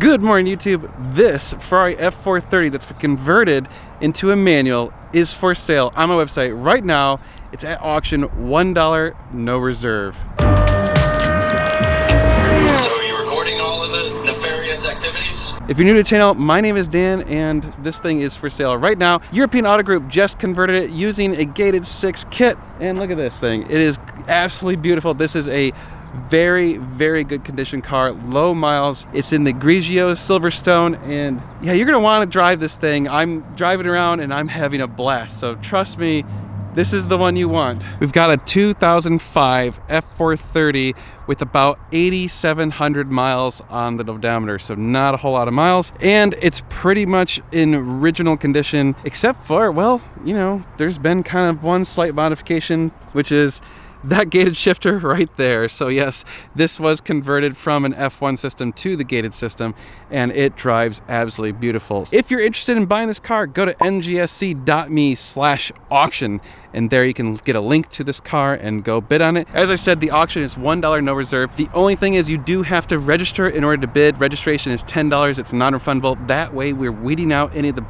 Good morning, YouTube. This Ferrari F430 that's been converted into a manual is for sale on my website right now. It's at auction, $1, no reserve. So are you recording all of the nefarious activities? If you're new to the channel, my name is Dan and this thing is for sale right now. European Auto Group just converted it using a GATED 6 kit. And look at this thing. It is absolutely beautiful. This is a very good condition car, low miles. It's in the Grigio Silverstone, and yeah, you're gonna want to drive this thing. I'm driving around and I'm having a blast, so trust me, this is the one you want. We've got a 2005 F430 with about 8,700 miles on the odometer, so not a whole lot of miles, and it's pretty much in original condition, except for, well, you know, there's been kind of one slight modification, which is that gated shifter right there. So yes, this was converted from an F1 system to the gated system, and it drives absolutely beautiful. If you're interested in buying this car, go to ngsc.me/auction, and there you can get a link to this car and go bid on it. As I said, the auction is $1, no reserve. The only thing is you do have to register in order to bid. Registration is $10. It's non-refundable. That way we're weeding out any of the,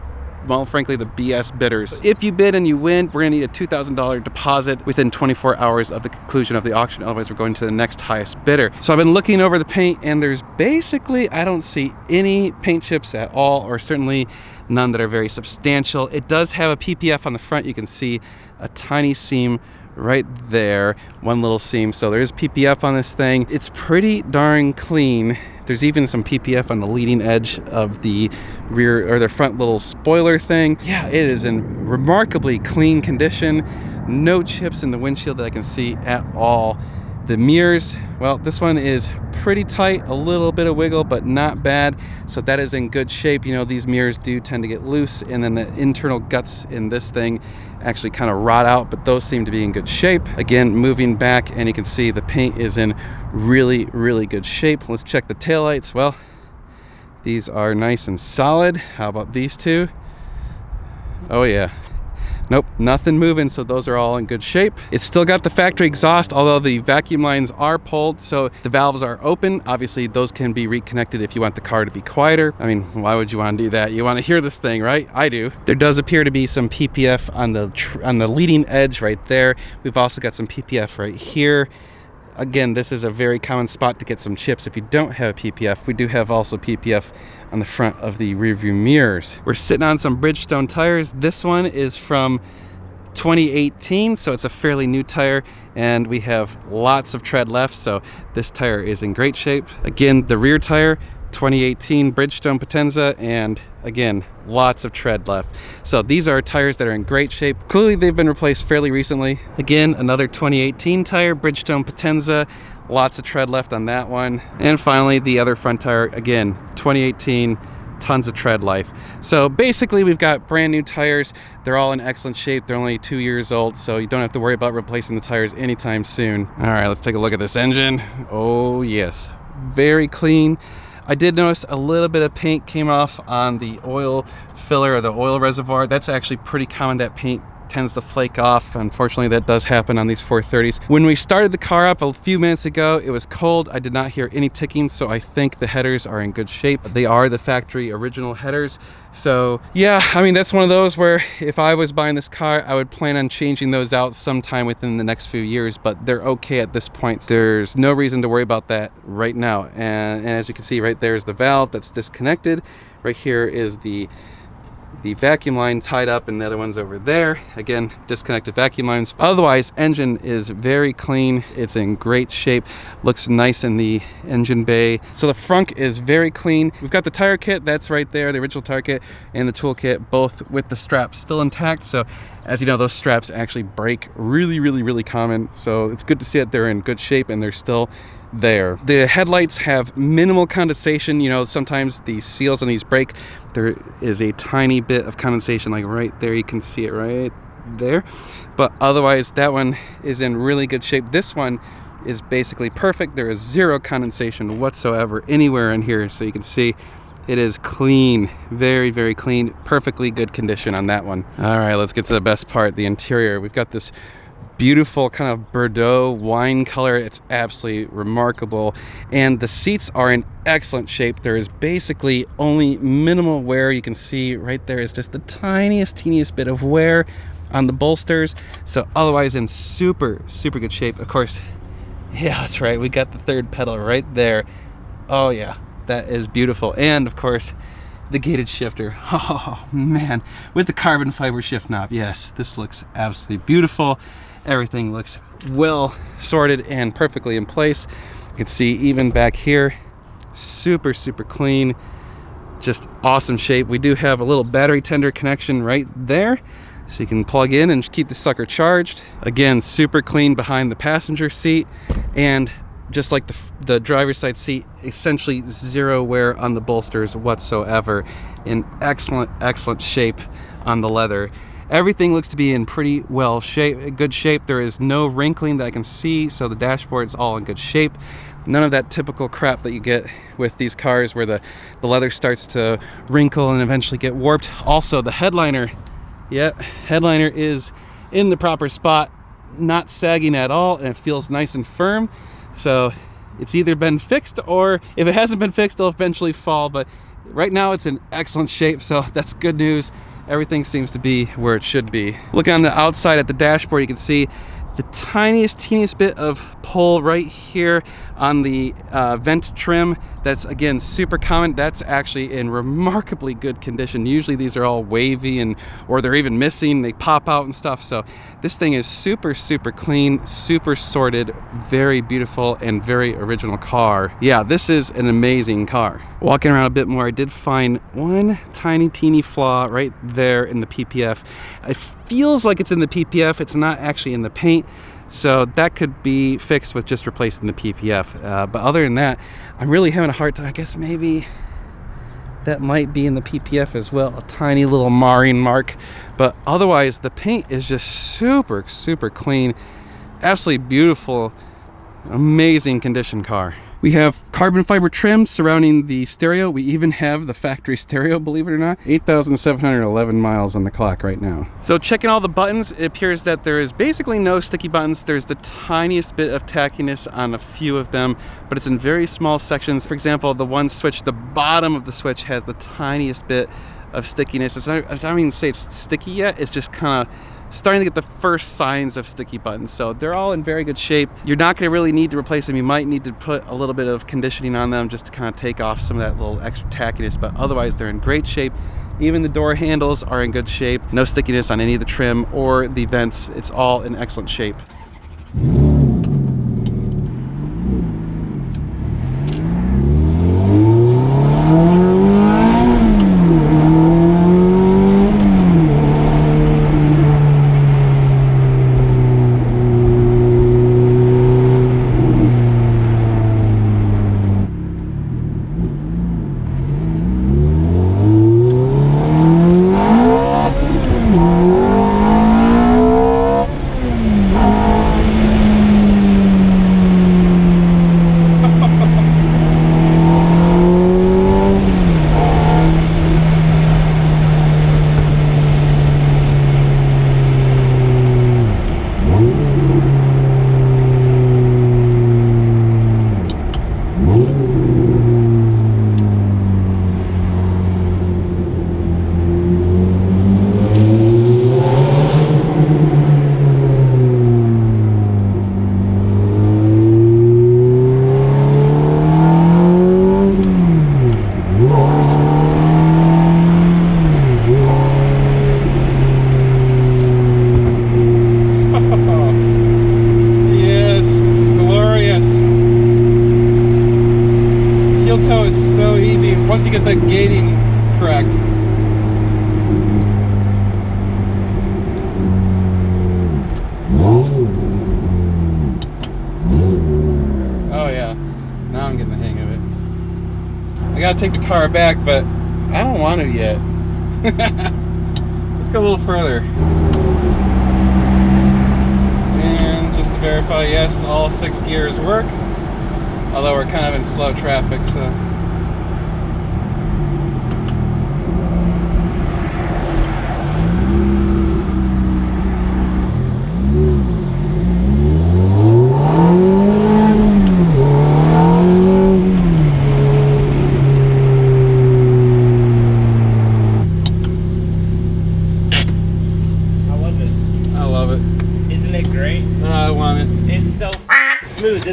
well, frankly, the BS bidders. If you bid and you win, we're gonna need a $2,000 deposit within 24 hours of the conclusion of the auction. Otherwise, we're going to the next highest bidder. So I've been looking over the paint, and there's basically, I don't see any paint chips at all, or certainly none that are very substantial. It does have a PPF on the front. You can see a tiny seam right there, one little seam. So there is PPF on this thing. It's pretty darn clean. There's even some PPF on the leading edge of the rear or the front little spoiler thing. Yeah, it is in remarkably clean condition. No chips in the windshield that I can see at all. The mirrors, well, this one is pretty tight, a little bit of wiggle, but not bad. So that is in good shape. You know, these mirrors do tend to get loose, and then the internal guts in this thing actually kind of rot out, but those seem to be in good shape. Again, moving back, and you can see the paint is in really good shape. Let's check the taillights. Well, these are nice and solid. How about these two? Oh yeah. Nope, nothing moving, so those are all in good shape. It's still got the factory exhaust, although the vacuum lines are pulled, so the valves are open. Obviously, those can be reconnected if you want the car to be quieter. I mean, why would you want to do that? You want to hear this thing, right? I do. There does appear to be some PPF on the leading edge right there. We've also got some PPF right here. Again, this is a very common spot to get some chips if you don't have a PPF. We do have also PPF on the front of the rear view mirrors. We're sitting on some Bridgestone tires. This one is from 2018, so it's a fairly new tire, and we have lots of tread left, so this tire is in great shape. Again, the rear tire, 2018 Bridgestone Potenza, and again, lots of tread left. So these are tires that are in great shape. Clearly they've been replaced fairly recently. Again, another 2018 tire, Bridgestone Potenza, lots of tread left on that one. And finally, the other front tire, again, 2018, tons of tread life. So basically we've got brand new tires. They're all in excellent shape. They're only 2 years old, so you don't have to worry about replacing the tires anytime soon. All right, let's take a look at this engine. Oh yes, very clean. I did notice a little bit of paint came off on the oil filler or the oil reservoir. That's actually pretty common. That paint tends to flake off. Unfortunately, that does happen on these 430s. When we started the car up a few minutes ago, it was cold. I did not hear any ticking, so I think the headers are in good shape. They are the factory original headers. So yeah, I mean, that's one of those where if I was buying this car, I would plan on changing those out sometime within the next few years, but they're okay at this point. There's no reason to worry about that right now. And as you can see, right there's the valve that's disconnected. Right here is the vacuum line tied up, and the other one's over there. Again, disconnected vacuum lines. Otherwise, engine is very clean. It's in great shape. Looks nice in the engine bay. So the front is very clean. We've got the tire kit, that's right there, the original tire kit, and the tool kit, both with the straps still intact. So as you know, those straps actually break really common. So it's good to see that they're in good shape and they're still there. The headlights have minimal condensation. You know, sometimes the seals on these break. There is a tiny bit of condensation, like right there. You can see it right there. But otherwise, that one is in really good shape. This one is basically perfect. There is zero condensation whatsoever anywhere in here. So you can see it is clean, very clean, perfectly good condition on that one. All right, let's get to the best part, the interior. We've got this beautiful kind of Bordeaux wine color. It's absolutely remarkable. And the seats are in excellent shape. There is basically only minimal wear. You can see right there is just the teeniest bit of wear on the bolsters. So otherwise in super good shape. Of course, yeah, that's right, we got the third pedal right there. Oh yeah, that is beautiful. And of course, the gated shifter. Oh man, with the carbon fiber shift knob. Yes, this looks absolutely beautiful. Everything looks well sorted and perfectly in place. You can see even back here, super clean, just awesome shape. We do have a little battery tender connection right there, so you can plug in and keep the sucker charged. Again, super clean behind the passenger seat, and just like the driver's side seat, essentially zero wear on the bolsters whatsoever. In excellent shape on the leather. Everything looks to be in pretty good shape. There is no wrinkling that I can see, so the dashboard is all in good shape. None of that typical crap that you get with these cars where the leather starts to wrinkle and eventually get warped. Also, the headliner, headliner is in the proper spot, not sagging at all, and it feels nice and firm. So it's either been fixed, or if it hasn't been fixed, it'll eventually fall. But right now it's in excellent shape, so that's good news. Everything seems to be where it should be. Looking on the outside at the dashboard, you can see the teeniest bit of pull right here on the vent trim. That's again super common. That's actually in remarkably good condition. Usually these are all wavy or they're even missing, they pop out and stuff. So this thing is super clean, super sorted, very beautiful and very original car. Yeah, this is an amazing car. Walking around a bit more, I did find one teeny flaw right there in the PPF. It feels like it's in the PPF, it's not actually in the paint. So that could be fixed with just replacing the PPF. But other than that, I'm really having a hard time. I guess maybe that might be in the PPF as well, a tiny little marring mark. But otherwise, the paint is just super clean. Absolutely beautiful, amazing condition car. We have carbon fiber trim surrounding the stereo. We even have the factory stereo, believe it or not. 8,711 miles on the clock right now. So checking all the buttons, it appears that there is basically no sticky buttons. There's the tiniest bit of tackiness on a few of them, but it's in very small sections. For example, the one switch, the bottom of the switch has the tiniest bit of stickiness. I don't even say it's sticky yet. It's just kind of starting to get the first signs of sticky buttons. So they're all in very good shape. You're not going to really need to replace them. You might need to put a little bit of conditioning on them just to kind of take off some of that little extra tackiness, but otherwise they're in great shape. Even the door handles are in good shape. No stickiness on any of the trim or the vents. It's all in excellent shape. Once you get the gating correct. Oh yeah, now I'm getting the hang of it. I gotta take the car back, but I don't want to yet. Let's go a little further. And just to verify, yes, all 6 gears work. Although we're kind of in slow traffic, so.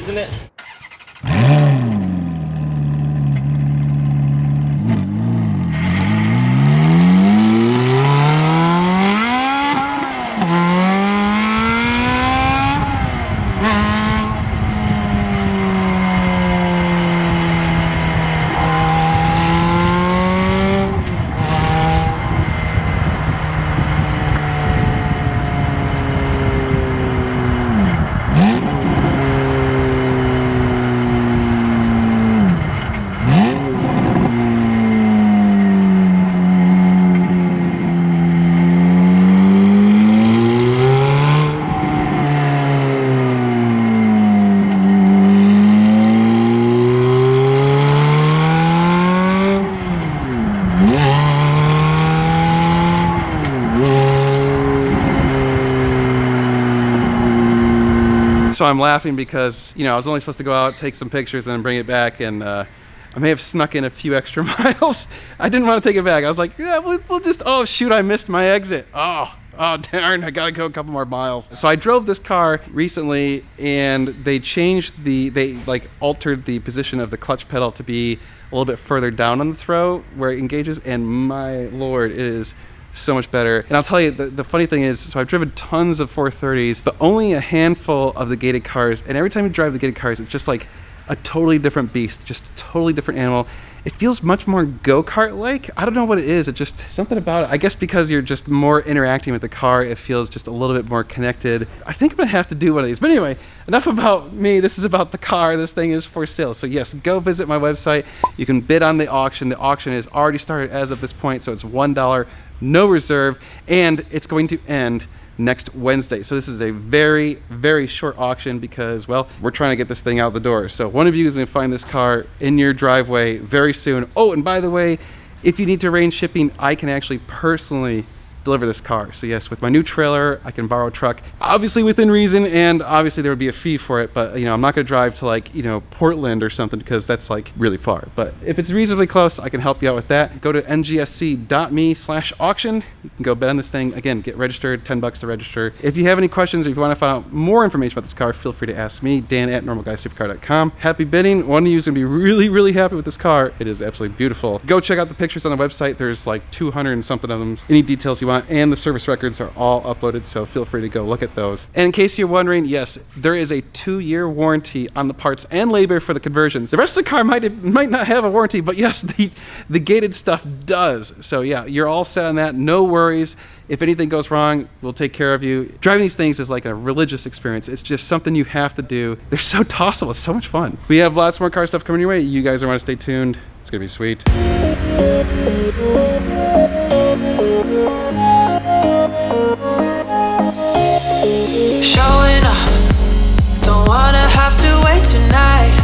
isn't it? So I'm laughing because, you know, I was only supposed to go out, take some pictures, and then bring it back, and I may have snuck in a few extra miles. I didn't want to take it back. I was like, yeah, we'll just, oh shoot, I missed my exit. Oh darn, I gotta go a couple more miles. So I drove this car recently, and they changed they like altered the position of the clutch pedal to be a little bit further down on the throw where it engages, and my lord, it is so much better. And I'll tell you, the funny thing is, so I've driven tons of 430s, but only a handful of the gated cars, and every time you drive the gated cars, it's just like a totally different beast, just a totally different animal. It feels much more go-kart-like. I don't know what it is, it's just something about it. I guess because you're just more interacting with the car, it feels just a little bit more connected. I think I'm gonna have to do one of these. But anyway, enough about me. This is about the car. This thing is for sale. So yes, go visit my website. You can bid on the auction. The auction is already started as of this point, so it's $1, no reserve, and it's going to end next Wednesday. So this is a very, very short auction because, well, we're trying to get this thing out the door. So one of you is going to find this car in your driveway very soon. Oh, and by the way, if you need to arrange shipping, I can actually personally deliver this car. So yes, with my new trailer, I can borrow a truck, obviously within reason, and obviously there would be a fee for it, but you know, I'm not gonna drive to like, you know, Portland or something because that's like really far. But if it's reasonably close, I can help you out with that. Go to ngsc.me/auction. You can go bid on this thing. Again, get registered, $10 to register. If you have any questions or if you want to find out more information about this car, feel free to ask me, Dan@normalguysupercar.com. Happy bidding. One of you is gonna be really, really happy with this car. It is absolutely beautiful. Go check out the pictures on the website. There's like 200 and something of them. Any details you want, and the service records are all uploaded, so feel free to go look at those. And in case you're wondering, yes, there is a 2-year warranty on the parts and labor for the conversions. The rest of the car might not have a warranty, but yes, the gated stuff does. So yeah, you're all set on that. No worries. If anything goes wrong, we'll take care of you. Driving these things is like a religious experience. It's just something you have to do. They're so tossable. It's so much fun. We have lots more car stuff coming your way. You guys are want to stay tuned. It's gonna be sweet. Showing off, don't wanna have to wait tonight.